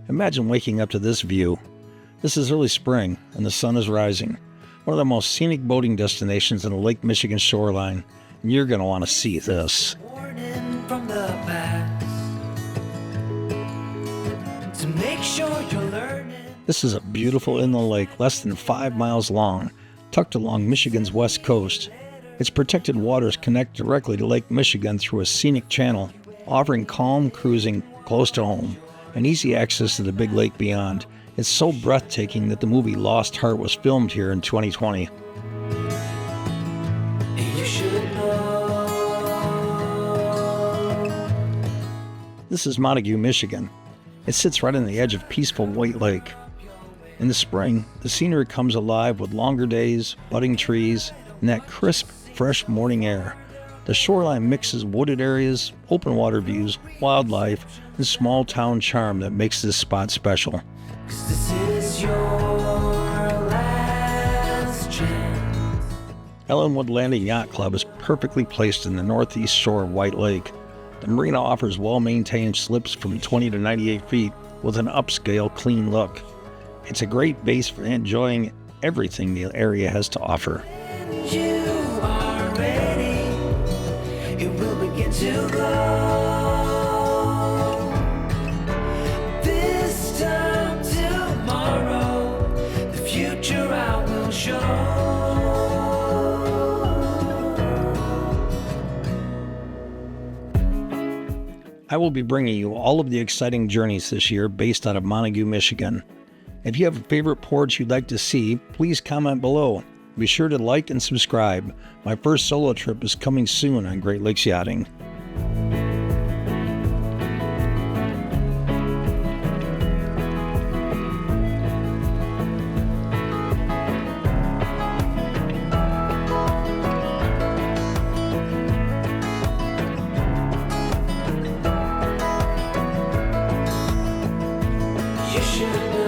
Imagine waking up to this view. This is early spring, and the sun is rising. One of the most scenic boating destinations in the Lake Michigan shoreline, and you're going to want to see this. From the past, to make sure you're learning. This is a beautiful inland lake less than 5 miles long, tucked along Michigan's west coast. Its protected waters connect directly to Lake Michigan through a scenic channel, offering calm cruising close to home and easy access to the big lake beyond. It's so breathtaking that the movie Lost Heart was filmed here in 2020. You should know. This is Montague, Michigan. It sits right on the edge of peaceful White Lake. In the spring, the scenery comes alive with longer days, budding trees, and that crisp, fresh morning air. The shoreline mixes wooded areas, open water views, wildlife, and small town charm that makes this spot special. 'Cause this is your last chance. Ellenwood Landing Yacht Club is perfectly placed in the northeast shore of White Lake. The marina offers well-maintained slips from 20 to 98 feet with an upscale, clean look. It's a great base for enjoying everything the area has to offer. And you are ready. It will begin to glow. This time tomorrow, the future I will show. I will be bringing you all of the exciting journeys this year based out of Montague, Michigan. If you have a favorite port you'd like to see, please comment below. Be sure to like and subscribe. My first solo trip is coming soon on Great Lakes Yachting. You should know.